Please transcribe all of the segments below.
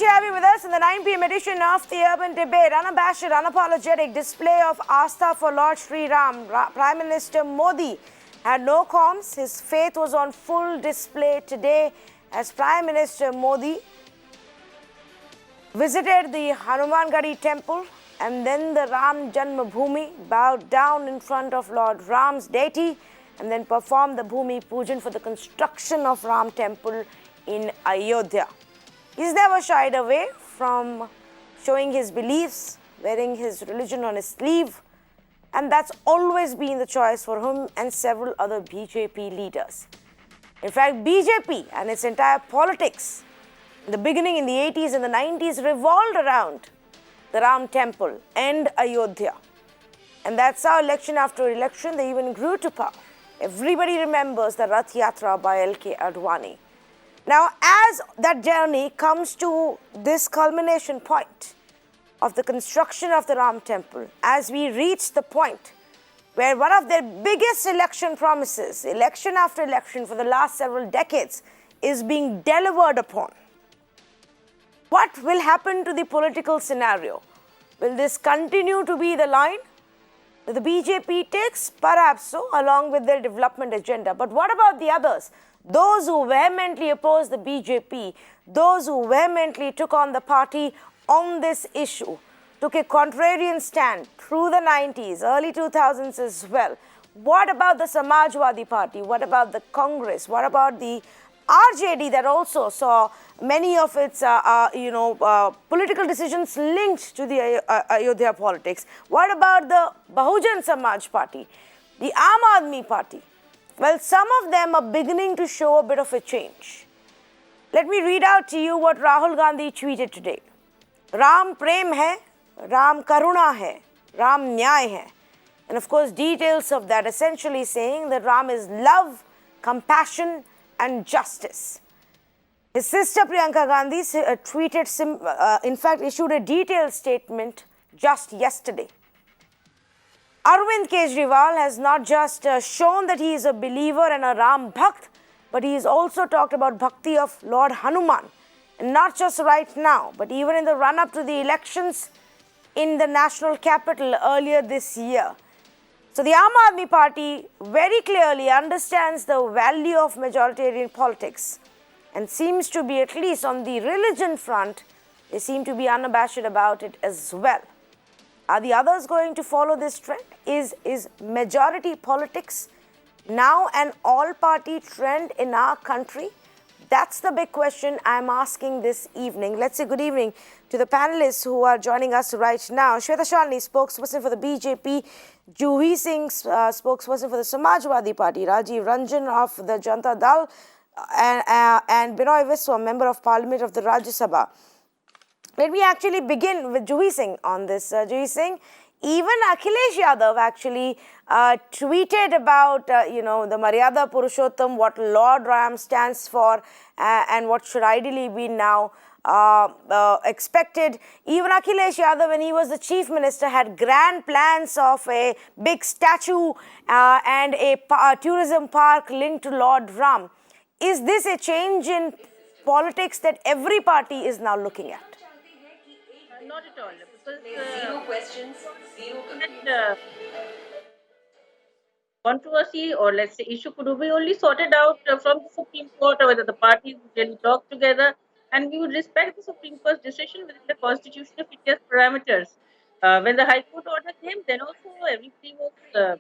to have you with us in the 9 p.m. edition of the Urban Debate. Unabashed, unapologetic display of Astha for Lord Shri Ram. Prime Minister Modi had no qualms. His faith was on full display today as Prime Minister Modi visited the Hanumangadi temple and then the Ram Janmabhoomi, bowed down in front of Lord Ram's deity and then performed the Bhoomi Pujan for the construction of Ram temple in Ayodhya. He's never shied away from showing his beliefs, wearing his religion on his sleeve, and that's always been the choice for him and several other BJP leaders. In fact, BJP and its entire politics in the beginning in the 80s and the 90s revolved around the Ram temple and Ayodhya. And that's how election after election they even grew to power. Everybody remembers the Rath Yatra by L.K. Advani. Now, as that journey comes to this culmination point of the construction of the Ram temple, as we reach the point where one of their biggest election promises, election after election for the last several decades, is being delivered upon, what will happen to the political scenario? Will this continue to be the line that the BJP takes? Perhaps so, along with their development agenda. But what about the others? Those who vehemently opposed the BJP, those who vehemently took on the party on this issue, took a contrarian stand through the 90s, early 2000s as well. What about the Samajwadi Party? What about the Congress? What about the RJD that also saw many of its political decisions linked to the Ayodhya politics? What about the Bahujan Samaj Party, the Aam Aadmi Party? Well, some of them are beginning to show a bit of a change. Let me read out to you what Rahul Gandhi tweeted today. Ram Prem hai, Ram Karuna hai, Ram Nyay hai. And of course, details of that essentially saying that Ram is love, compassion and justice. His sister Priyanka Gandhi tweeted, in fact, issued a detailed statement just yesterday. Arvind Kejriwal has not just shown that he is a believer and a Ram Bhakt, but he has also talked about Bhakti of Lord Hanuman. And not just right now, but even in the run-up to the elections in the national capital earlier this year. So the Aam Aadmi Party very clearly understands the value of majoritarian politics and seems to be, at least on the religion front, they seem to be unabashed about it as well. Are the others going to follow this trend? Is majority politics now an all-party trend in our country? That's the big question I'm asking this evening. Let's say good evening to the panelists who are joining us right now. Shweta, Shalini, spokesperson for the BJP, Juhi Singh, spokesperson for the Samajwadi Party, Rajiv Ranjan of the Janata Dal, and Binoy Viswam, member of Parliament of the Rajya Sabha. Let me actually begin with Juhi Singh on this. Juhi Singh, even Akhilesh Yadav actually tweeted about, the Maryada Purushottam, what Lord Ram stands for and what should ideally be now expected. Even Akhilesh Yadav, when he was the chief minister, had grand plans of a big statue and a tourism park linked to Lord Ram. Is this a change in politics that every party is now looking at? Not at all, because zero questions, zero controversy or let's say issue could be only sorted out from the Supreme Court, or whether the parties would really talk together, and we would respect the Supreme Court's decision within the constitution of India's parameters. When the High Court order came, then also everybody was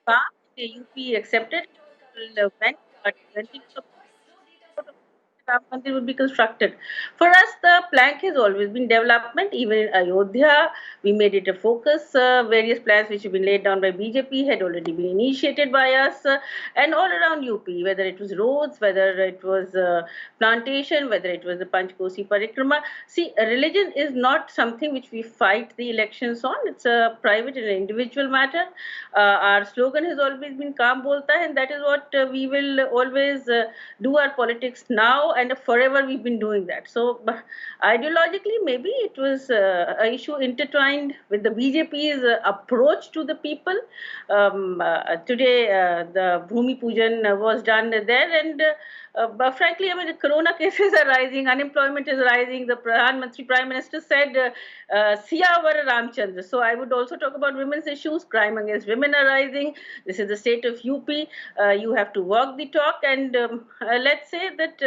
calm. The UP accepted, went into the Ram Mandir would be constructed. For us, the plank has always been development. Even in Ayodhya, we made it a focus. Various plans which have been laid down by BJP had already been initiated by us, and all around UP, whether it was roads, whether it was plantation, whether it was the Panchkosi Parikrama. See, religion is not something which we fight the elections on. It's a private and individual matter. Our slogan has always been "Kaam bolta hai," and that is what we will always do our politics now. And forever we've been doing that. So ideologically, maybe it was an issue intertwined with the BJP's approach to the people. Today, the Bhoomi Pujan was done there, and But frankly, I mean, the corona cases are rising, unemployment is rising. The Prime Minister said, Siya Vara Ramchandra. So I would also talk about women's issues. Crime against women are rising. This is the state of UP. You have to walk the talk. And let's say that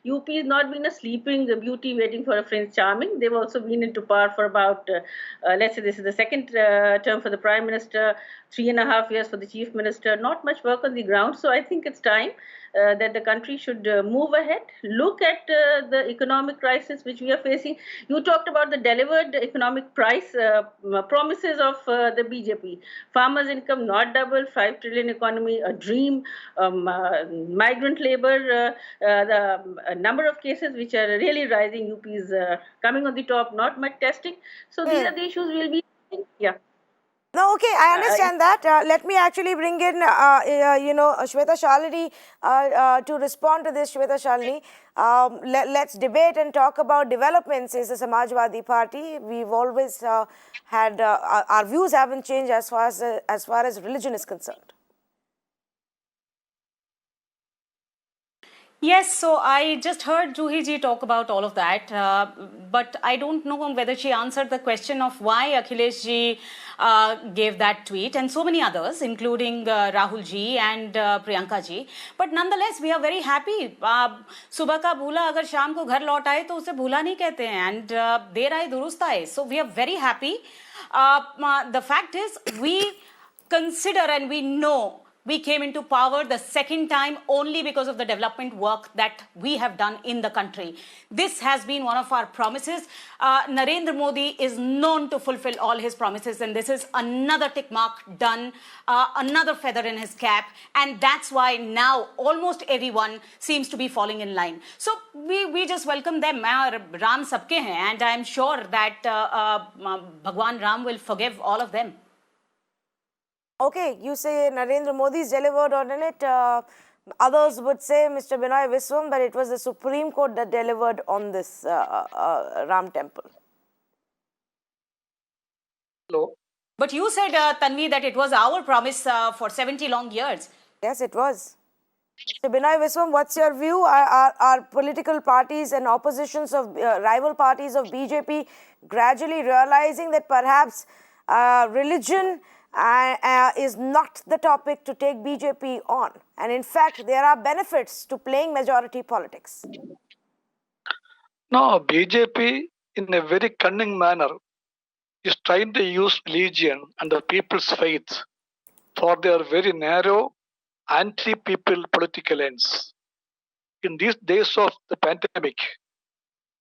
UP has not been a sleeping beauty waiting for a Prince Charming. They've also been into power for about, let's say this is the second term for the Prime Minister, 3.5 years for the Chief Minister. Not much work on the ground. So I think it's time that the country should move ahead, look at the economic crisis which we are facing. You talked about the delivered economic price promises of the BJP. Farmers' income not double, 5 trillion economy, a dream, migrant labor, the number of cases which are really rising, UP is coming on the top, not much testing. So these are the issues we'll be, yeah. No, okay, I understand that. Let me actually bring in, Shweta Shalini to respond to this. Shweta Shalini, let's debate and talk about developments as the Samajwadi Party. We've always had, our views haven't changed as far as religion is concerned. Yes, so I just heard Juhi ji talk about all of that, but I don't know whether she answered the question of why Akhilesh ji gave that tweet and so many others, including Rahul ji and Priyanka ji. But nonetheless, we are very happy. सुबह का भूला अगर शाम को घर लौट आए तो उसे भूला नहीं कहते हैं, and देर आए दुरुस्त आए. So we are very happy. The fact is, we consider and we know we came into power the second time only because of the development work that we have done in the country. This has been one of our promises. Narendra Modi is known to fulfill all his promises, and this is another tick mark done, another feather in his cap, and that's why now almost everyone seems to be falling in line. So we just welcome them. Ram sabke hain, and I'm sure that Bhagwan Ram will forgive all of them. Okay, you say Narendra Modi's delivered on it. Others would say Mr. Binoy Viswam, but it was the Supreme Court that delivered on this Ram temple. Hello. But you said, Tanvi, that it was our promise for 70 long years. Yes, it was. Mr. Binoy Viswam, what's your view? Are political parties and oppositions of rival parties of BJP gradually realizing that perhaps religion is not the topic to take BJP on, and in fact there are benefits to playing majority politics? No, BJP in a very cunning manner is trying to use religion and the people's faith for their very narrow anti-people political ends. In these days of the pandemic,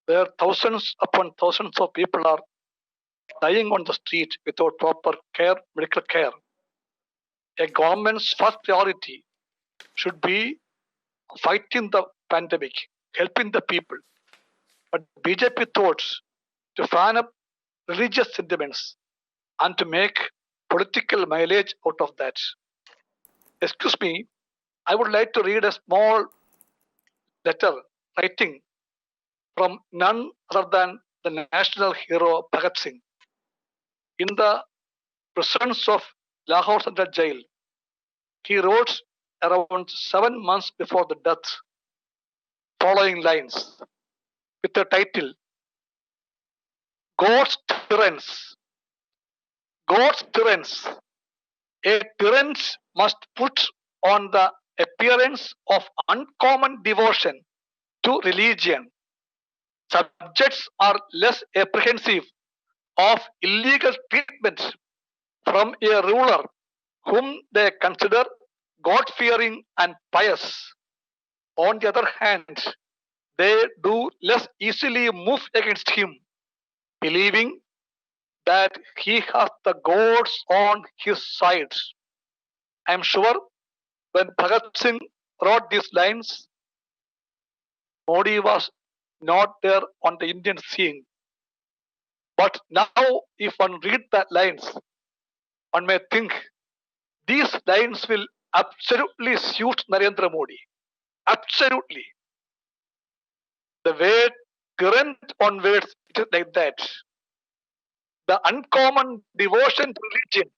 where thousands upon thousands of people are dying on the street without proper care, medical care, a government's first priority should be fighting the pandemic, helping the people. But BJP thought to fan up religious sentiments and to make political mileage out of that. Excuse me, I would like to read a small letter writing from none other than the national hero Bhagat Singh. In the presence of Lahore Central Jail, he wrote around 7 months before the death following lines with the title God's Tyrants. God's Tyrants. A tyrant must put on the appearance of uncommon devotion to religion. Subjects are less apprehensive of illegal treatment from a ruler whom they consider God-fearing and pious. On the other hand, they do less easily move against him, believing that he has the gods on his side. I am sure when Bhagat Singh wrote these lines, Modi was not there on the Indian scene. But now, if one reads the lines, one may think these lines will absolutely suit Narendra Modi. Absolutely. The word current on words, it is like that. The uncommon devotion to religion,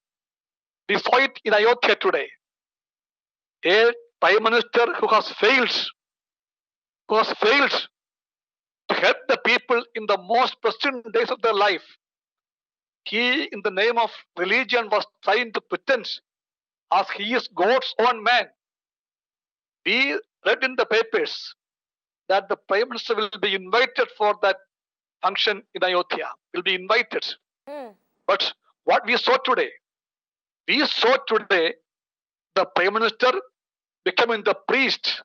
we saw it in Ayodhya today. A Prime Minister who has failed who has failed to help the people in the most pressing days of their life. He, in the name of religion, was trying to pretend as he is God's own man. We read in the papers that the Prime Minister will be invited for that function in Ayodhya, will be invited. But what we saw today the Prime Minister becoming the priest,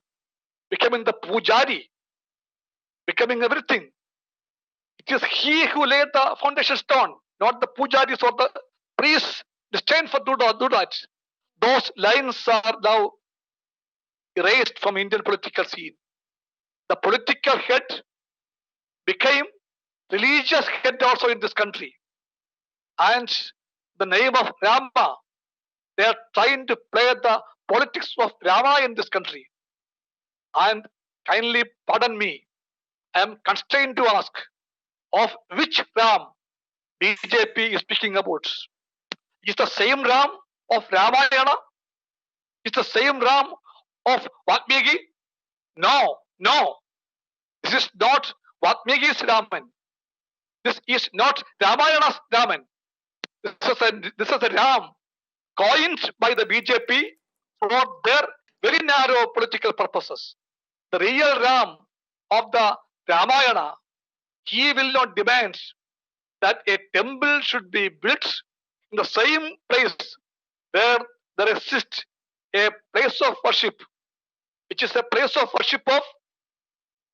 becoming the pujari, becoming everything. It is he who laid the foundation stone, not the pujaris or the priests destined for do that. Those lines are now erased from Indian political scene. The political head became religious head also in this country. And the name of Rama, they are trying to play the politics of Rama in this country. And kindly pardon me, I am constrained to ask, of which Ram BJP is speaking about? Is the same Ram of Ramayana? Is the same Ram of Valmiki? No. This is not Valmiki's Raman. This is not Ramayana's Raman. This is a Ram coined by the BJP for their very narrow political purposes. The real Ram of the Ramayana, he will not demand that a temple should be built in the same place where there exists a place of worship, which is a place of worship of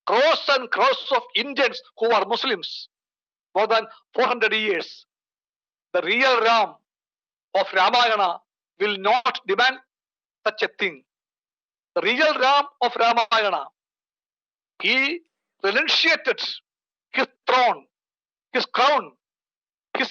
crores and crores of Indians who are Muslims more than 400 years. The real Ram of Ramayana will not demand such a thing. The real Ram of Ramayana, he renunciated his throne, his crown, his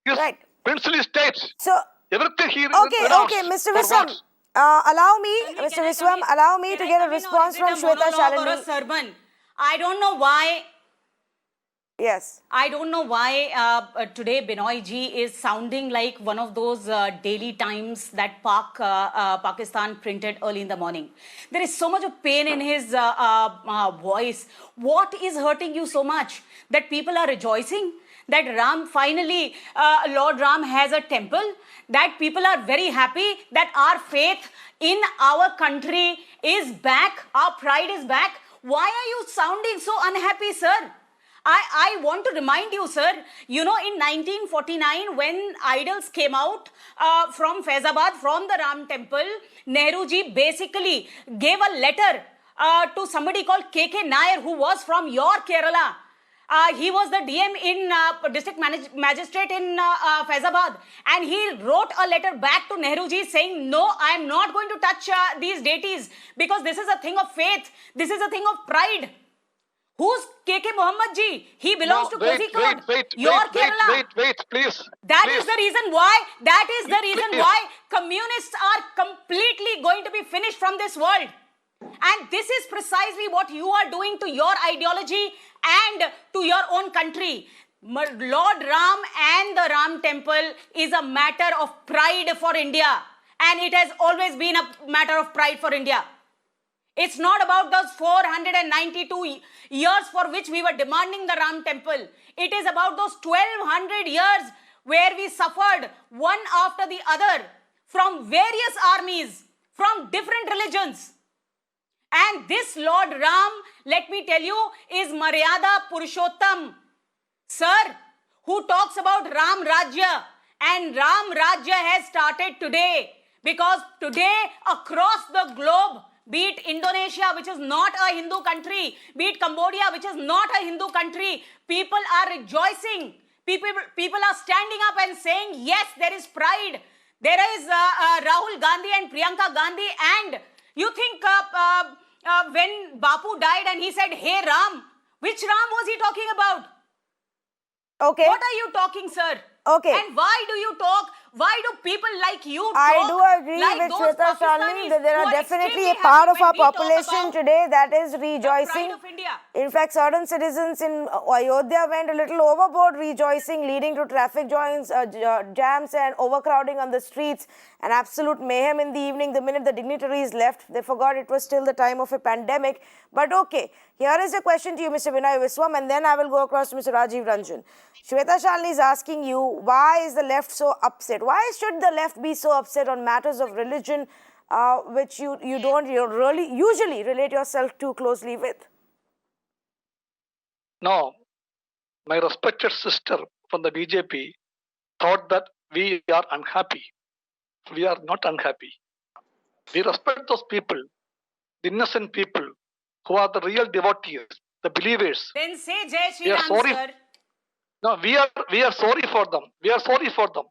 Right. princely state. So, Everything he okay, Mr. Viswam, allow me, Mr. Viswam, allow me to get a response from Shweta Shalini. Sermon. I don't know why. Yes. I don't know why today Binoy ji is sounding like one of those daily times that Pakistan printed early in the morning. There is so much of pain in his voice. What is hurting you so much that people are rejoicing that Ram finally, Lord Ram has a temple, that people are very happy that our faith in our country is back, our pride is back? Why are you sounding so unhappy, sir? I want to remind you, sir, you know, in 1949, when idols came out from Faizabad, from the Ram temple, Nehru ji basically gave a letter to somebody called K.K. Nair, who was from your Kerala. He was the DM in district magistrate in Faizabad, and he wrote a letter back to Nehru ji saying, no, I am not going to touch these deities because this is a thing of faith, this is a thing of pride. Who's KK Mohammed ji? He belongs to Kozhikode. Wait, please. That is the reason why communists are completely going to be finished from this world. And this is precisely what you are doing to your ideology and to your own country. Lord Ram and the Ram temple is a matter of pride for India. And it has always been a matter of pride for India. It's not about those 492 years for which we were demanding the Ram temple. It is about those 1200 years where we suffered one after the other from various armies, from different religions. And this Lord Ram, let me tell you, is Maryada Purushottam. Sir, who talks about Ram Rajya. And Ram Rajya has started today. Because today, across the globe, be it Indonesia, which is not a Hindu country, be it Cambodia, which is not a Hindu country, people are rejoicing. People are standing up and saying, yes, there is pride. There is Rahul Gandhi and Priyanka Gandhi. And you think when Bapu died and he said, hey Ram, which Ram was he talking about? Okay. What are you talking, sir? Okay. And why do you talk Why do people like you I talk do agree like with those Shweta Shalini Pakistanis that there who are are definitely a extremely part happy of our when we talk population about today that is the rejoicing. pride of India? In fact, certain citizens in Ayodhya went a little overboard rejoicing, leading to traffic jams and overcrowding on the streets and absolute mayhem in the evening. The minute the dignitaries left, they forgot it was still the time of a pandemic. But okay, here is a question to you, Mr. Binoy Viswam, and then I will go across to Mr. Rajiv Ranjan. Shweta Shalini is asking you, why is the left so upset? Why should the left be so upset on matters of religion, which you don't really usually relate yourself too closely with? No, my respected sister from the BJP thought that we are unhappy. We are not unhappy. We respect those people, the innocent people who are the real devotees, the believers. Then say Jai We Shri are Ram, sorry. sir. No, we are sorry for them. We are sorry for them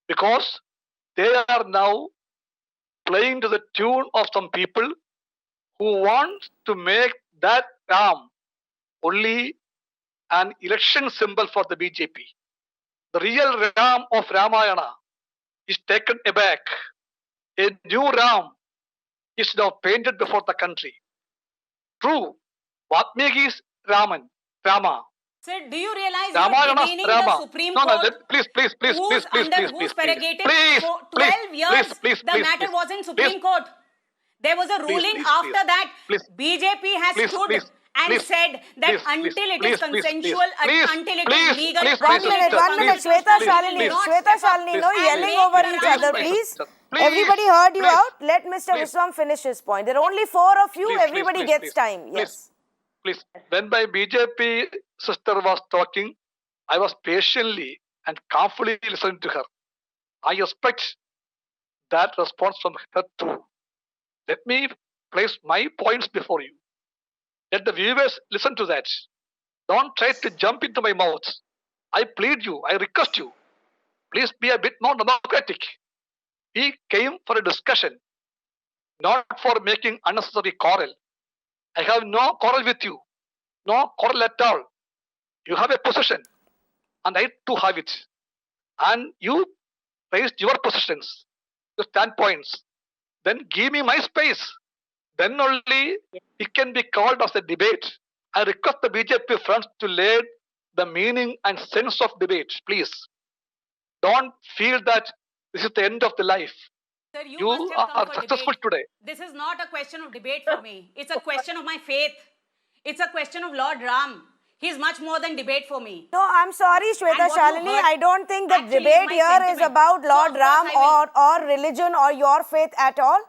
because they are now playing to the tune of some people who want to make that Ram only an election symbol for the BJP. The real Ram of Ramayana is taken aback. A new Ram is now painted before the country. True, Valmiki is Rama. Sir, do you realize you are Ramayana, demeaning the Rama. Supreme No, Court? please, Under whose prerogative for 12 years the matter was in Supreme Court. There was a ruling after that. BJP has stood and said that until it is consensual, until it is legal, One minute, Shweta Shalini, no yelling over each other, please. Everybody heard you out. Let Mr. Viswam finish his point. There are only 4 of you. Everybody gets time. Yes. Please, when my BJP sister was talking, I was patiently and calmly listening to her. I expect that response from her too. Let me place my points before you. Let the viewers listen to that. Don't try to jump into my mouth. I plead you, I request you. Please be a bit more democratic. We came for a discussion, not for making unnecessary quarrel. I have no quarrel with you. No quarrel at all. You have a position, and I too have it. And you raised your positions, your standpoints. Then give me my space. Then only it can be called as a debate. I request the BJP friends to lay the meaning and sense of debate, please. Don't feel that this is the end of the life. Sir, you You must have come are for successful debate. today. This is not a question of debate for me. It's a question of my faith. It's a question of Lord Ram. He's much more than debate for me. No, I'm sorry, Shweta Shalini. I don't think the debate here is about Lord Ram or religion or your faith at all.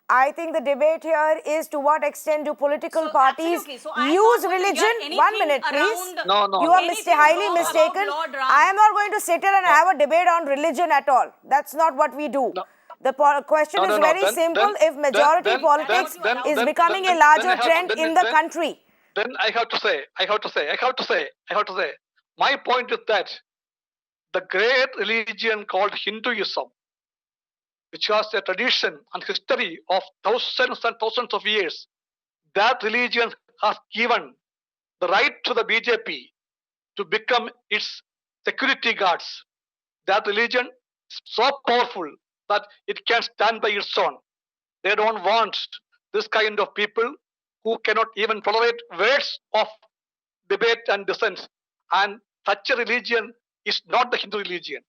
I think the debate here is to what extent do political parties use religion. 1 minute, please. No. You are highly mistaken. I am not going to sit here and have a debate on religion at all. That's not what we do. No. The question is very simple. If majority politics is becoming a larger trend in the country. Then I have to say, my point is that the great religion called Hinduism, which has a tradition and history of thousands and thousands of years, that religion has given the right to the BJP to become its security guards. That religion is so powerful that it can stand by its own. They don't want this kind of people who cannot even tolerate words of debate and dissent. And such a religion is not the Hindu religion.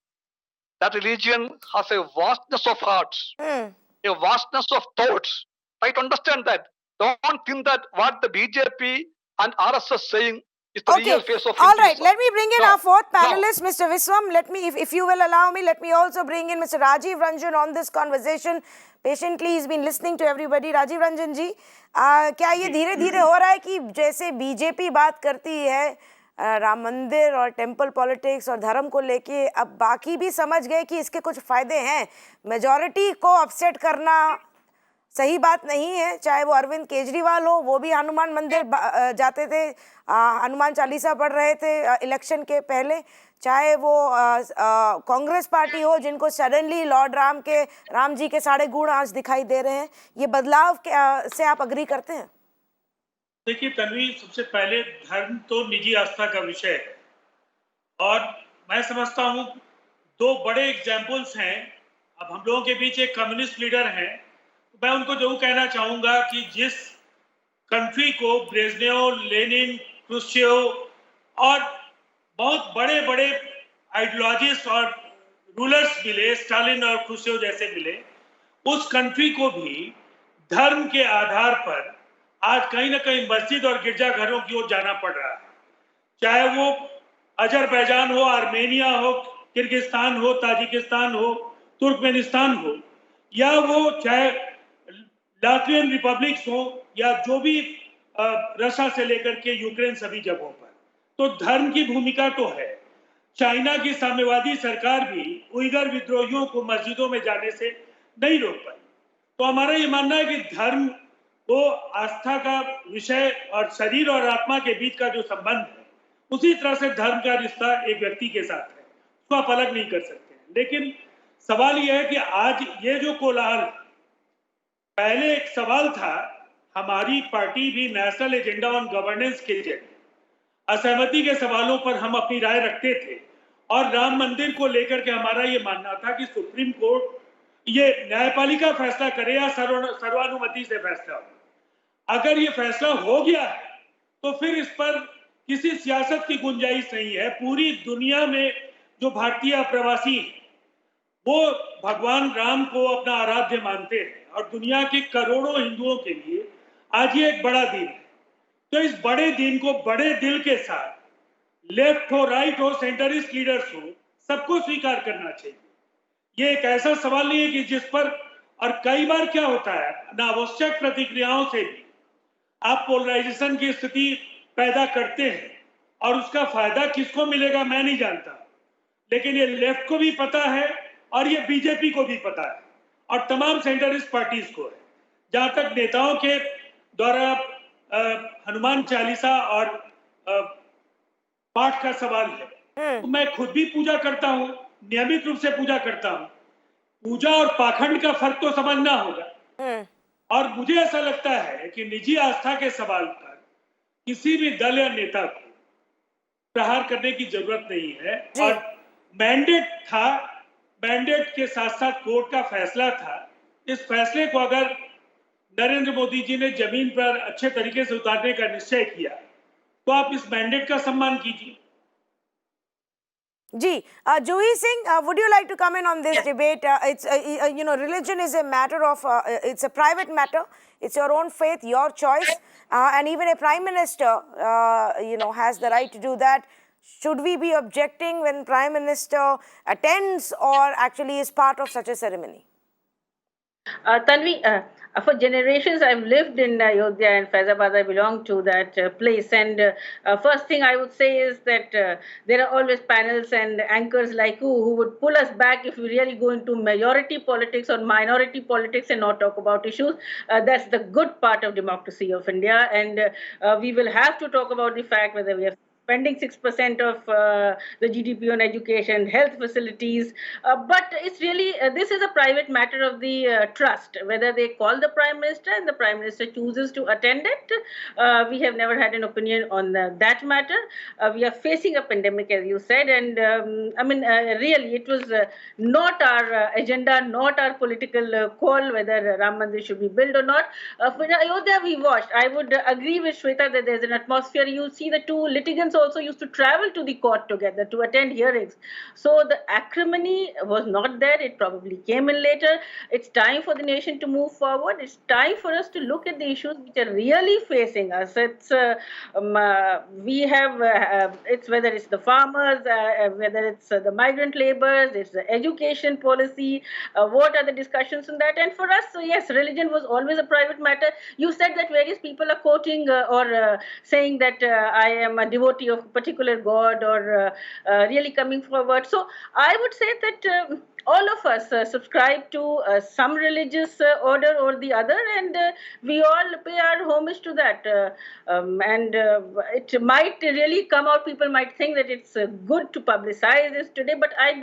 That religion has a vastness of hearts, a vastness of thoughts. Try to understand that. Don't think that what the BJP and RSS saying is the real face of Hinduism. All right, let me bring in our fourth panelist, Mr. Viswam. Let me, if you will allow me, let me also bring in Mr. Rajiv Ranjan on this conversation. Patiently, he's been listening to everybody. Rajiv Ranjan ji, क्या ये धीरे-धीरे हो रहा है कि जैसे BJP बात करती है राम मंदिर और टेम्पल पॉलिटिक्स और धर्म को लेके, अब बाकी भी समझ गए कि इसके कुछ फायदे हैं. मेजॉरिटी को अपसेट करना सही बात नहीं है. चाहे वो अरविंद केजरीवाल हो, वो भी हनुमान मंदिर जाते थे, हनुमान चालीसा पढ़ रहे थे इलेक्शन के पहले. चाहे वो कांग्रेस पार्टी हो, जिनको सडनली लॉर्ड राम जी के सारे गुण आज दिखाई दे रहे हैं. ये बदलाव से आप अग्री करते हैं? देखिए तन्वी, सबसे पहले धर्म तो निजी आस्था का विषय है और मैं समझता हूँ दो बड़े एग्जाम्पल्स हैं। अब हम लोगों के बीच एक कम्युनिस्ट लीडर हैं, तो मैं उनको जरूर कहना चाहूंगा कि जिस कंट्री को ब्रेजनेव, लेनिन, क्रुश्चेव और बहुत बड़े बड़े आइडियोलॉजिस्ट और रूलर्स मिले, स्टालिन और क्रुश्चेव जैसे मिले, उस कंट्री को भी धर्म के आधार पर आज कहीं ना कहीं मस्जिद और गिरजाघरों की ओर जाना पड़ रहा है। चाहे वो अजरबैजान हो, आर्मेनिया हो, किर्गिस्तान हो, ताजिकिस्तान हो, तुर्कमेनिस्तान हो, या वो चाहे लातवियन रिपब्लिक्स हो, या जो भी रशिया से लेकर के यूक्रेन, सभी जगहों पर तो धर्म की भूमिका तो है। चाइना की साम्यवादी सरकार भी उइगर विद्रोहियों को मस्जिदों में जाने से नहीं रोक पाई। तो हमारा ये मानना है कि धर्म वो आस्था का विषय और शरीर और आत्मा के बीच का जो संबंध है, उसी तरह से धर्म का रिश्ता एक व्यक्ति के साथ है, उसको आप अलग नहीं कर सकते। लेकिन सवाल यह है कि आज ये जो कोलाहल, पहले एक सवाल था, हमारी पार्टी भी नेशनल एजेंडा ऑन गवर्नेंस के जरिए असहमति के सवालों पर हम अपनी राय रखते थे, और राम मंदिर को लेकर के हमारा ये मानना था कि सुप्रीम कोर्ट ये न्यायपालिका फैसला करे या सर्वानुमति से फैसला हो। अगर ये फैसला हो गया है तो फिर इस पर किसी सियासत की गुंजाइश नहीं है। पूरी दुनिया में जो भारतीय अप्रवासी हैं, वो भगवान राम को अपना आराध्य मानते हैं, और दुनिया के करोड़ों हिंदुओं के लिए आज ये एक बड़ा दिन है। तो इस बड़े दिन को बड़े दिल के साथ, लेफ्ट हो, राइट हो, सेंटरिस्ट लीडर्स हो, सबको स्वीकार करना चाहिए। ये एक ऐसा सवाल नहीं है कि जिस पर, और कई बार क्या होता है, अनावश्यक प्रतिक्रियाओं से भी आप पोलराइजेशन की स्थिति पैदा करते हैं, और उसका फायदा किसको मिलेगा मैं नहीं जानता, लेकिन ये लेफ्ट को भी पता है और ये बीजेपी को भी पता है और तमाम सेंटरिस्ट पार्टीज को है। जहां तक नेताओं के द्वारा हनुमान चालीसा और पाठ का सवाल है, तो मैं खुद भी पूजा करता हूं, नियमित रूप से पूजा करता हूं। पूजा और पाखंड का फर्क तो समझना होगा। और मुझे ऐसा लगता है कि निजी आस्था के सवाल पर किसी भी दल या नेता को प्रहार करने की जरूरत नहीं है। और मैंडेट था, मैंडेट के साथ साथ कोर्ट का फैसला था। इस फैसले को अगर नरेंद्र मोदी जी ने जमीन पर अच्छे तरीके से उतारने का निश्चय किया, तो आप इस मैंडेट का सम्मान कीजिए। Ji, Juhi Singh, would you like to comment on this debate? It's you know, religion is a matter of, it's a private matter. It's your own faith, your choice, and even a prime minister, you know, has the right to do that. Should we be objecting when prime minister attends or actually is part of such a ceremony? Tanvi, for generations I've lived in Ayodhya and Faizabad. I belong to that place, and first thing I would say is that there are always panels and anchors like you who would pull us back if we really go into majority politics or minority politics and not talk about issues. That's the good part of democracy of India, and we will have to talk about the fact whether we are spending 6% of the GDP on education, health facilities, but it's really, this is a private matter of the trust, whether they call the Prime Minister and the Prime Minister chooses to attend it. We have never had an opinion on that matter. We are facing a pandemic, as you said, and I mean, really, it was not our agenda, not our political call whether Ram Mandir should be built or not. For Ayodhya, we watched. I would agree with Shweta that there's an atmosphere. You see the two litigants also used to travel to the court together to attend hearings. So the acrimony was not there. It probably came in later. It's time for the nation to move forward. It's time for us to look at the issues which are really facing us. It's we have it's whether it's the farmers, whether it's the migrant laborers, it's the education policy. What are the discussions on that? And for us, so yes, religion was always a private matter. You said that various people are quoting or saying that I am a devotee of a particular god or really coming forward. So I would say that all of us subscribe to some religious order or the other, and we all pay our homage to that. And it might really come out, people might think that it's good to publicize this today, but I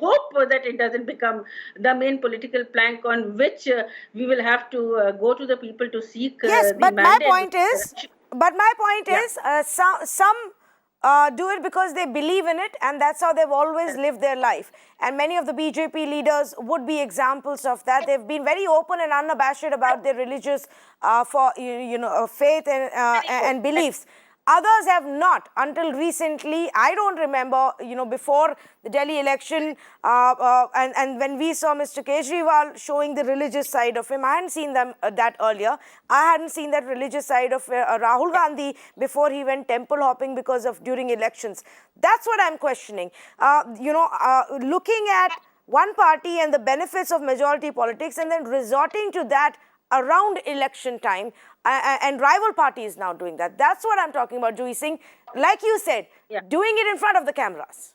hope that it doesn't become the main political plank on which we will have to go to the people to seek yes, the but mandate. my point is, some do it because they believe in it, and that's how they've always lived their life. And many of the BJP leaders would be examples of that. They've been very open and unabashed about their religious faith and beliefs. Others have not until recently. I don't remember, before the Delhi election and when we saw Mr. Kejriwal showing the religious side of him. I hadn't seen that earlier. I hadn't seen that religious side of Rahul Gandhi before he went temple hopping during elections. That's what I'm questioning. Looking at one party and the benefits of majority politics and then resorting to that around election time, and rival parties now doing that. That's what I'm talking about, Juhi Singh. Like you said, doing it in front of the cameras.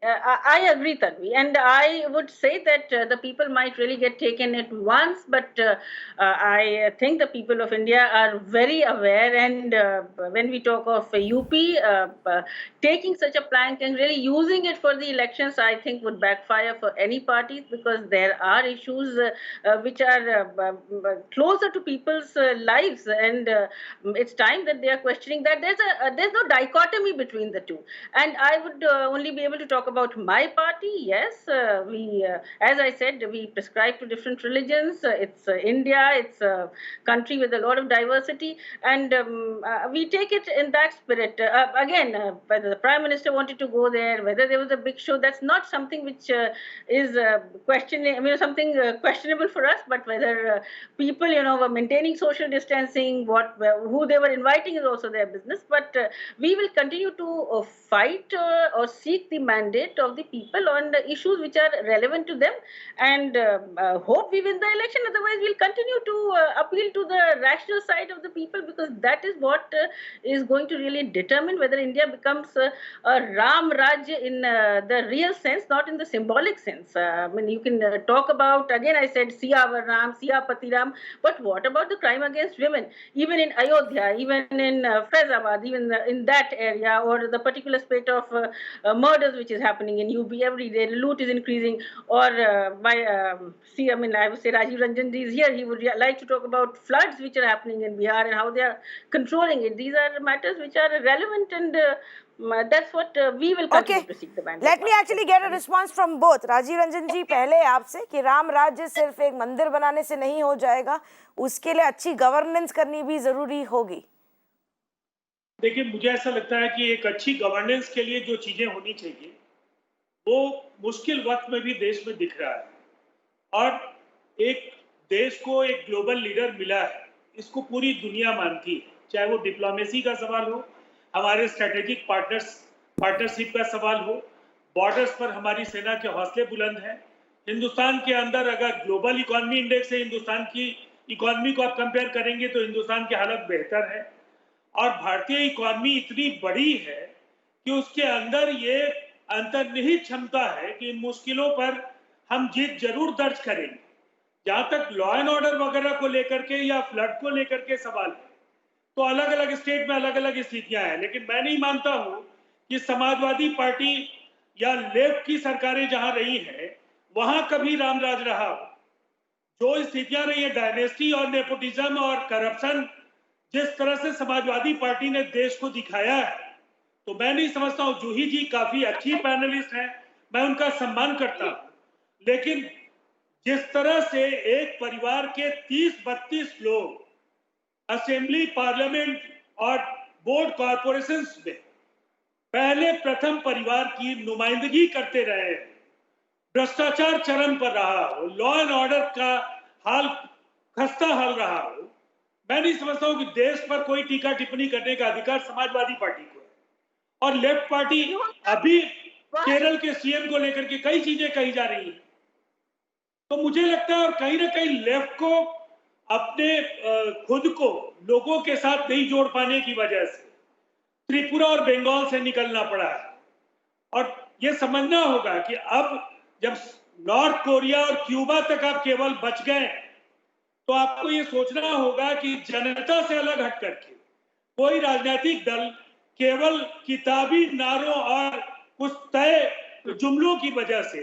I agree, Tanvi, and I would say that the people might really get taken at once, but I think the people of India are very aware, and when we talk of UP, taking such a plank and really using it for the elections, I think would backfire for any parties, because there are issues which are closer to people's lives, and it's time that they are questioning that. There's no dichotomy between the two, and I would only be able to talk about my party. Yes, we, as I said, we prescribe to different religions. It's India, it's a country with a lot of diversity, and we take it in that spirit. Again, whether the Prime Minister wanted to go there, whether there was a big show, that's not something which is questionable for us, but whether people, were maintaining social distancing, who they were inviting is also their business. But we will continue to fight or seek the mandate of the people on the issues which are relevant to them, and hope we win the election. Otherwise, we'll continue to appeal to the rational side of the people, because that is what is going to really determine whether India becomes a Ram Rajya in the real sense, not in the symbolic sense. You can talk about, again I said, Siyavar Ram, Siyapati Ram, but what about the crime against women? Even in Ayodhya, even in Faizabad, even in that area, or the particular spate of murders which is happening in UP every day, loot is increasing, or I would say Rajiv Ranjan is here, he would like to talk about floods which are happening in Bihar and how they are controlling it. These are matters which are relevant, and that's what we will continue to seek the mandate. Let me actually get a response from both. Rajiv Ranjan ji, पहले आपसे कि राम राज्य सिर्फ एक मंदिर बनाने से नहीं हो जाएगा, उसके लिए अच्छी गवर्नेंस करनी भी जरूरी होगी. देखिए, मुझे ऐसा लगता है कि एक अच्छी गवर्नेंस के लिए जो चीजें होनी चाहिए वो मुश्किल वक्त में भी देश में दिख रहा है, और एक देश को एक ग्लोबल लीडर मिला है, इसको पूरी दुनिया मानती है, चाहे वो डिप्लोमेसी का सवाल हो, हमारे स्ट्रेटेजिक पार्टनरशिप का सवाल हो, बॉर्डर्स पर हमारी सेना के हौसले बुलंद हैं. हिंदुस्तान के अंदर अगर ग्लोबल इकोनॉमी इंडेक्स से हिंदुस्तान की इकोनॉमी को आप कंपेयर करेंगे तो हिंदुस्तान की हालत बेहतर है, और भारतीय इकोनॉमी इतनी बड़ी है कि उसके अंदर ये अंतर्निहित क्षमता है कि इन मुश्किलों पर हम जीत जरूर दर्ज करेंगे. जहां तक लॉ एंड ऑर्डर वगैरह को लेकर के या फ्लड को लेकर के सवाल है, तो अलग अलग स्टेट में अलग अलग स्थितियां हैं, लेकिन मैं नहीं मानता हूं कि समाजवादी पार्टी या लेफ्ट की सरकारें जहां रही हैं वहां कभी रामराज रहा हो. जो स्थितियां रही है, डायनेस्टी और नेपोटिज्म और करप्शन, जिस तरह से समाजवादी पार्टी ने देश को दिखाया है, तो मैं नहीं समझता हूं. जूही जी काफी अच्छी पैनलिस्ट हैं, मैं उनका सम्मान करता हूं, लेकिन जिस तरह से एक परिवार के 30-32 लोग असेंबली, पार्लियामेंट और बोर्ड कॉर्पोरेशंस में पहले प्रथम परिवार की नुमाइंदगी करते रहे, भ्रष्टाचार चरम पर रहा हो, लॉ एंड ऑर्डर का हाल खस्ता हाल रहा हो, मैं नहीं समझता हूं कि देश पर कोई टीका टिप्पणी करने का अधिकार समाजवादी पार्टी को है. और लेफ्ट पार्टी अभी केरल के सीएम को लेकर के कई चीजें कही जा रही हैं, तो मुझे लगता है और कहीं ना कहीं लेफ्ट को अपने खुद को लोगों के साथ नहीं जोड़ पाने की वजह से त्रिपुरा और बंगाल से निकलना पड़ा है. और ये समझना होगा कि अब जब नॉर्थ कोरिया और क्यूबा तक आप केवल बच गए, तो आपको ये सोचना होगा कि जनता से अलग हट करके कोई राजनीतिक दल केवल किताबी नारों और कुछ तय जुमलों की वजह से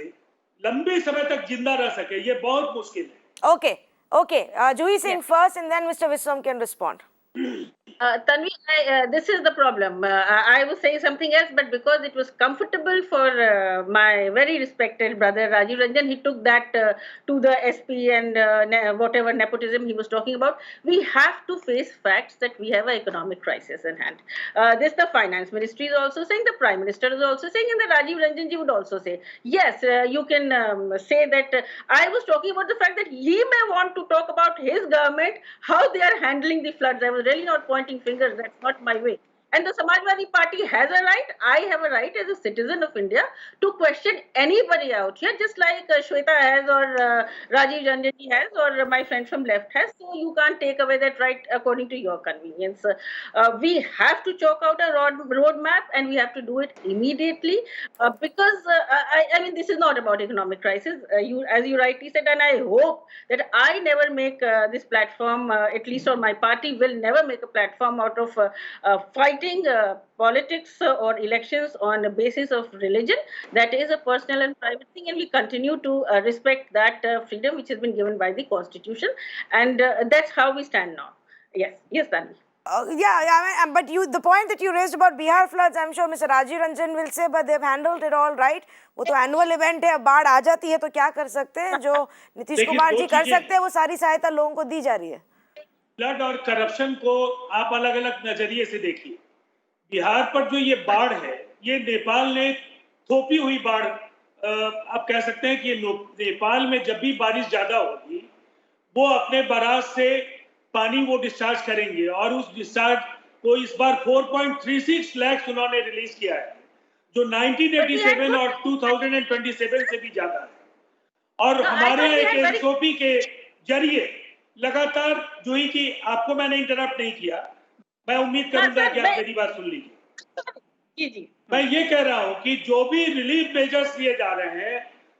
लंबे समय तक जिंदा रह सके. ये बहुत मुश्किल है. Okay. Juhi Singh first, and then Mr. Viswam can respond. Tanvi, this is the problem. I was saying something else, but because it was comfortable for my very respected brother Rajiv Ranjan, he took that to the SP and whatever nepotism he was talking about. We have to face facts that we have an economic crisis in hand. This the finance ministry is also saying, the prime minister is also saying, and the Rajiv Ranjan ji would also say. Yes, you can say that. I was talking about the fact that he may want to talk about his government, how they are handling the floods. I was really not pointing fingers. That's not my way. And the Samajwadi Party has a right, I have a right as a citizen of India to question anybody out here, just like Shweta has, or Rajiv Janjani has, or my friend from left has. So you can't take away that right according to your convenience. We have to chalk out a roadmap, and we have to do it immediately because I mean, this is not about economic crisis. As you rightly said, and I hope that I never make this platform, at least on my party, will never make a platform out of fighting politics or elections on the basis of religion. That is a personal and private thing, and we continue to respect that freedom which has been given by the Constitution, and that's how we stand now. Yes, Tanvi. I mean, but the point that you raised about Bihar floods, I'm sure Mr. Rajiv Ranjan will say, but they've handled it all right. वो तो annual event है, अब बाढ़ आ जाती है तो क्या कर सकते हैं? जो नीतीश कुमार जी कर सकते हैं वो सारी सहायता लोगों को दी जा रही है. फ्लड और करप्शन को आप अलग अलग नजरिए से देखिए. बिहार पर जो ये बाढ़ है, ये नेपाल ने थोपी हुई बाढ़, आप कह सकते हैं कि नेपाल में जब भी बारिश ज्यादा होगी वो अपने बराज से पानी वो डिस्चार्ज करेंगे, और उस डिस्चार्ज को इस बार 4.36 लाख उन्होंने रिलीज किया है, जो 1987 और 2027 से भी ज्यादा है. और हमारे एक एसओपी के जरिए लगातार, जो ही कि आपको मैंने इंटरप्ट नहीं किया, मैं उम्मीद करूंगा कि आप मेरी बात सुन लीजिए. मैं ये कह रहा हूं कि जो भी रिलीफ मेजर्स लिए जा रहे हैं,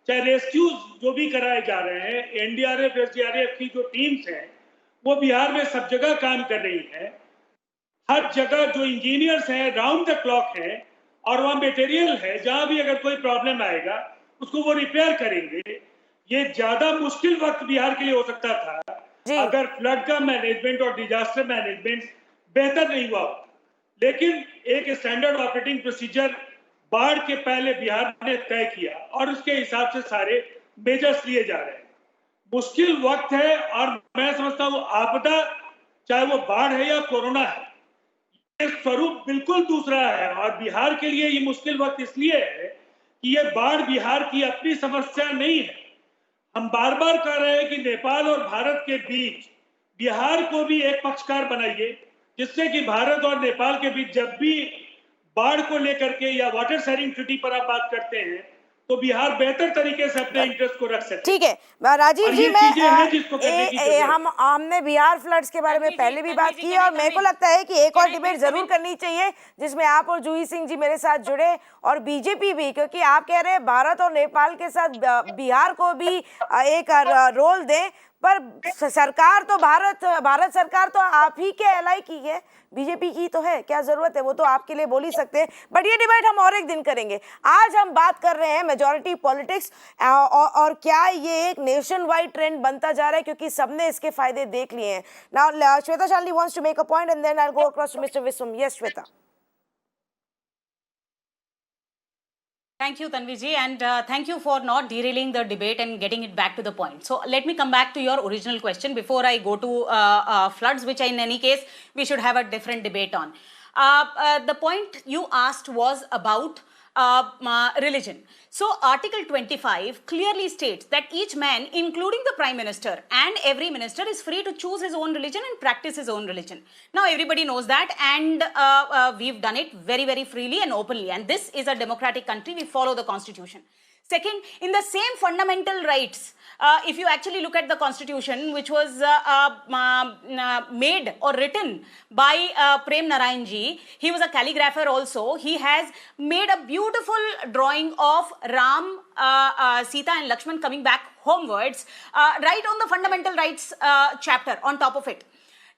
चाहे रेस्क्यूज जो भी कराए जा रहे हैं, एनडीआरएफ एसडीआरएफ की जो टीम्स हैं वो बिहार में सब जगह काम कर रही है. हर जगह जो इंजीनियर्स हैं राउंड द क्लॉक हैं, और वहां मटेरियल है, जहां भी अगर कोई प्रॉब्लम आएगा उसको वो रिपेयर करेंगे. ये ज्यादा मुश्किल वक्त बिहार के लिए हो सकता था अगर फ्लड का मैनेजमेंट और डिजास्टर मैनेजमेंट बेहतर नहीं हुआ. लेकिन एक स्टैंडर्ड ऑपरेटिंग प्रोसीजर बाढ़ के पहले बिहार ने तय किया, और उसके हिसाब से सारे मेजर्स लिए जा रहे हैं. मुश्किल वक्त है, और मैं समझता हूं आपदा, चाहे वो बाढ़ है या कोरोना है, ये स्वरूप बिल्कुल दूसरा है. और बिहार के लिए ये मुश्किल वक्त इसलिए है कि ये बाढ़ बिहार की अपनी समस्या नहीं है. हम बार बार कह रहे हैं कि नेपाल और भारत के बीच बिहार को भी एक पक्षकार बनाइए, जिससे कि भारत और नेपाल के बीच जब भी बाढ़ को लेकर के या वाटर शेयरिंग ट्रीटी पर आप बात करते हैं तो बिहार बेहतर तरीके से अपने इंटरेस्ट को रख सकते. ठीक है राजीव जी, हमने बिहार फ्लड्स के बारे में पहले भी बात की, और मेरे को लगता है कि एक और डिबेट जरूर करनी चाहिए जिसमें आप और जूही सिंह जी मेरे साथ जुड़े, और बीजेपी भी, क्योंकि आप कह रहे हैं भारत और नेपाल के साथ बिहार को भी एक रोल दें, पर सरकार तो भारत सरकार तो आप ही के एलआई की है, बीजेपी की तो है, क्या जरूरत है? वो तो आपके लिए बोल ही सकते हैं. बट ये डिबेट हम और एक दिन करेंगे. आज हम बात कर रहे हैं मेजॉरिटी पॉलिटिक्स, और क्या ये एक नेशन वाइड ट्रेंड बनता जा रहा है, क्योंकि सबने इसके फायदे देख लिए हैं. Now Shweta Shalini wants to make a point and then I will go across to mister Vishwam. Yes Shweta. Thank you, Tanvi ji, and thank you for not derailing the debate and getting it back to the point. So let me come back to your original question before I go to floods, which in any case we should have a different debate on. The point you asked was about religion. So Article 25 clearly states that each man, including the Prime Minister and every minister, is free to choose his own religion and practice his own religion. Now everybody knows that, and we've done it very, very freely and openly, and this is a democratic country. We follow the Constitution. Second, in the same fundamental rights, if you actually look at the Constitution, which was made or written by Prem Narayan ji, he was a calligrapher also. He has made a beautiful drawing of Ram, Sita and Lakshman coming back homewards, right on the fundamental rights chapter on top of it.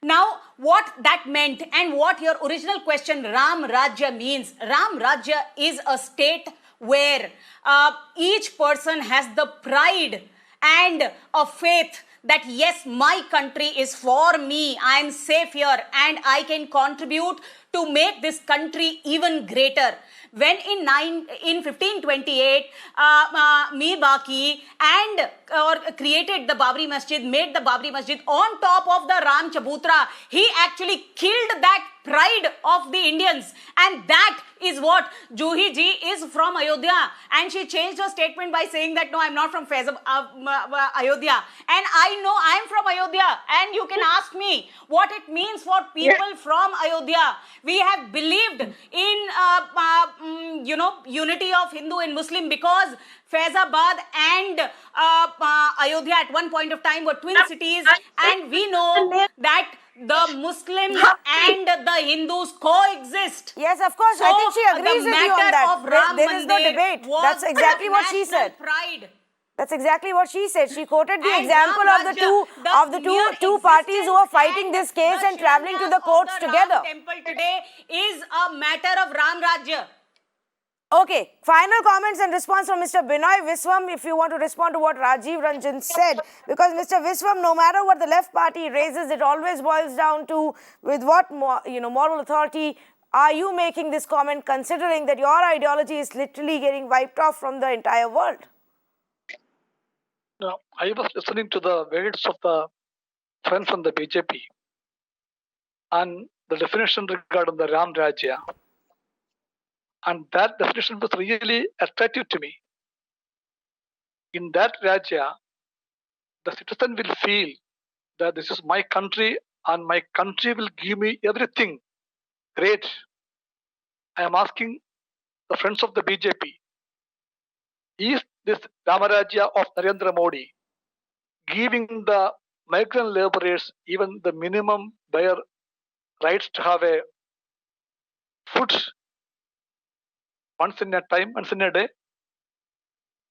Now, what that meant and what your original question Ram Rajya means. Ram Rajya is a state where each person has the pride and a faith that yes, my country is for me, I am safe here and I can contribute to make this country even greater. When in 1528, Baki and created the Babri Masjid, made the Babri Masjid on top of the Ram Chabutra, he actually killed that pride of the Indians, and that is what Juhi ji is from Ayodhya. And she changed her statement by saying that no, I'm not from Ayodhya, and I know I'm from Ayodhya, and you can ask me what it means for people from Ayodhya. We have believed in unity of Hindu and Muslim because Faizabad and Ayodhya at one point of time were twin cities, and we know that the Muslims and the Hindus coexist. Yes, of course. So, I think she agrees the with you on matter that. of Ram There is no Mandir debate. was That's exactly what she national said. Pride. That's exactly what she said. She quoted the And example Ram of the Rajya, mere two parties who are existence fighting this case and traveling to the courts of the together. Ram temple today is a matter of Ram Rajya. Okay, final comments and response from Mr. Binoy Viswam, if you want to respond to what Rajiv Ranjan said, because Mr. Viswam, no matter what the left party raises, it always boils down to with what moral authority are you making this comment, considering that your ideology is literally getting wiped off from the entire world? No, I was listening to the words of the friend from the BJP and the definition regarding the Ram Rajya. And that definition was really attractive to me. In that Rajya, the citizen will feel that this is my country and my country will give me everything great. I am asking the friends of the BJP, is this Ramarajya of Narendra Modi giving the migrant laborers even the minimum bare rights to have a food once in a day?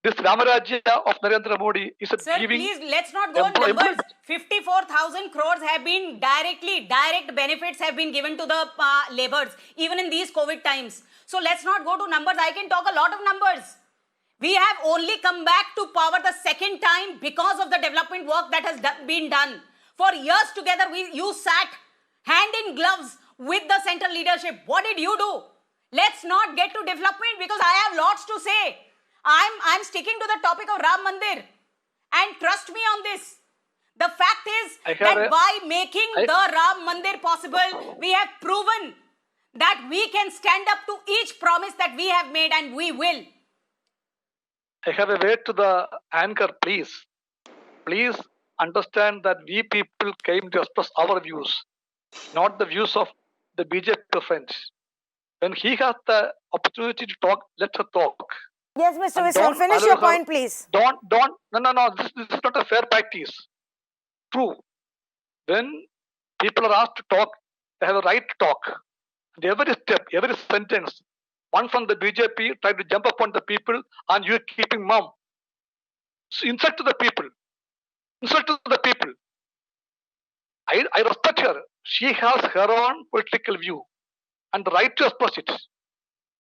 This Ramarajya of Narendra Modi is Sir, giving please, let's not go on numbers. 54,000 crores have been direct benefits have been given to the laborers, even in these COVID times. So let's not go to numbers. I can talk a lot of numbers. We have only come back to power the second time because of the development work that has been done. For years together, you sat hand in gloves with the central leadership. What did you do? Let's not get to development because I have lots to say. I'm sticking to the topic of Ram Mandir. And trust me on this. The fact is that by making the Ram Mandir possible, we have proven that we can stand up to each promise that we have made, and we will. I have a word to the anchor, please. Please understand that we people came to express our views, not the views of the BJP friends. When he has the opportunity to talk, let her talk. Yes, Mr. Viswam, finish your point, please. No, this is not a fair practice. True. When people are asked to talk, they have a right to talk. And every step, every sentence, one from the BJP trying to jump upon the people and you keeping mum. So insult to the people. Insult to the people. I respect her. She has her own political view and the right to express it.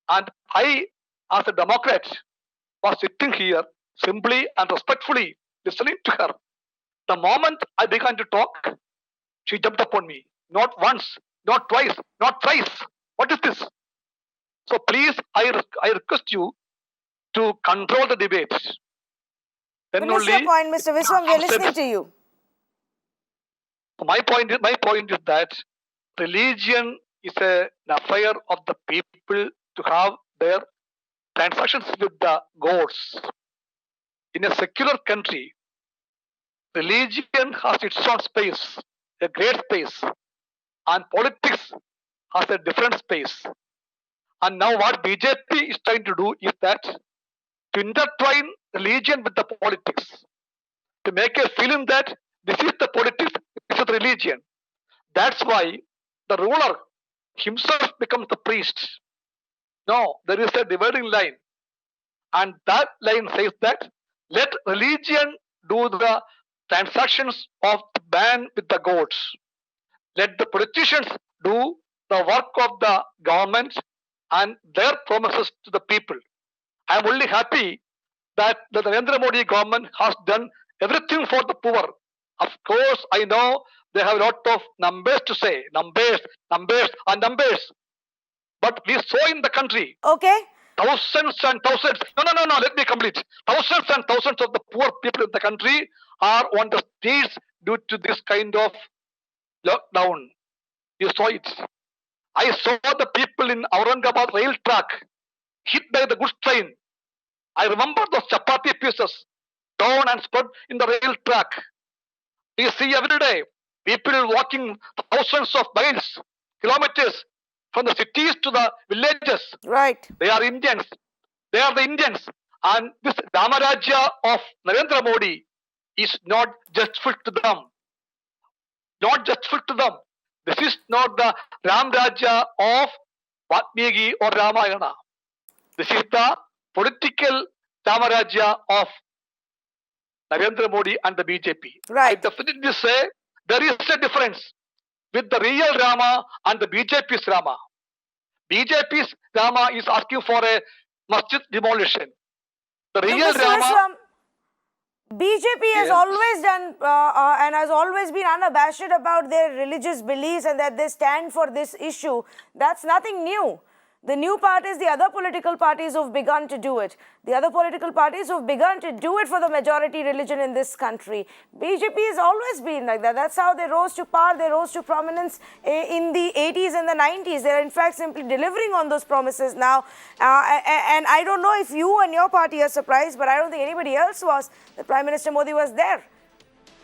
And I, as a Democrat, was sitting here simply and respectfully listening to her. The moment I began to talk, she jumped upon me. Not once, not twice, not thrice. What is this? So please, I request you to control the debate. Then Finish your point, Mr. Viswam. We are listening to you. My point is that religion is an affair of the people to have their transactions with the gods. In a secular country, religion has its own space, a great space, and politics has a different space. And now what BJP is trying to do is that to intertwine religion with the politics, to make a feeling that this is the politics, this is the religion. That's why the ruler himself becomes the priest. No, there is a dividing line. And that line says that let religion do the transactions of the man with the gods. Let the politicians do the work of the government and their promises to the people. I am only happy that the Narendra Modi government has done everything for the poor. Of course, I know they have a lot of numbers to say, numbers, numbers, and numbers. But we saw in the country Okay. thousands and thousands. No. Let me complete. Thousands and thousands of the poor people in the country are on the streets due to this kind of lockdown. You saw it. I saw the people in Aurangabad rail track hit by the goods train. I remember those chapati pieces torn and spread in the rail track. We see every day people walking thousands of miles, kilometers from the cities to the villages. Right. They are Indians. They are the Indians. And this Ramarajya of Narendra Modi is not justful to them. Not justful to them. This is not the Ram Rajya of Valmiki or Ramayana. This is the political Ramarajya of Narendra Modi and the BJP. Right. I definitely say there is a difference with the real Rama and the BJP's Rama. BJP's Rama is asking for a masjid demolition. The So, real Mr. Rama. Viswam, BJP has Yes. always done and has always been unabashed about their religious beliefs and that they stand for this issue. That's nothing new. The new part is the other political parties who've begun to do it. The other political parties who've begun to do it for the majority religion in this country. BJP has always been like that. That's how they rose to power. They rose to prominence in the 80s and the 90s. They're in fact simply delivering on those promises now. And I don't know if you and your party are surprised, but I don't think anybody else was. The Prime Minister Modi was there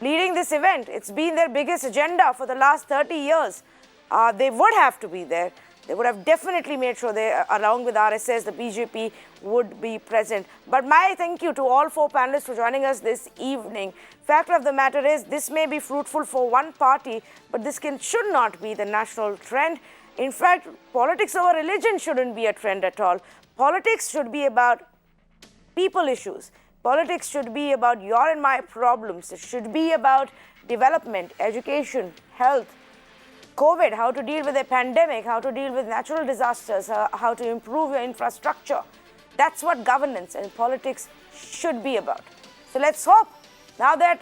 leading this event. It's been their biggest agenda for the last 30 years. They would have to be there. They would have definitely made sure they, along with RSS, the BJP would be present. But my thank you to all four panelists for joining us this evening. Fact of the matter is, this may be fruitful for one party, but this should not be the national trend. In fact, politics over religion shouldn't be a trend at all. Politics should be about people issues. Politics should be about your and my problems. It should be about development, education, health, COVID, how to deal with a pandemic, how to deal with natural disasters, how to improve your infrastructure. That's what governance and politics should be about. So let's hope now that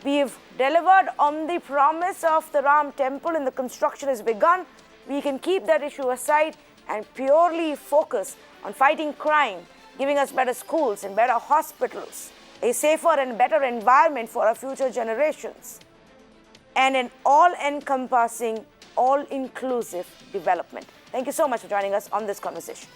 we've delivered on the promise of the Ram temple and the construction has begun, we can keep that issue aside and purely focus on fighting crime, giving us better schools and better hospitals, a safer and better environment for our future generations, and an all-encompassing, all-inclusive development. Thank you so much for joining us on this conversation.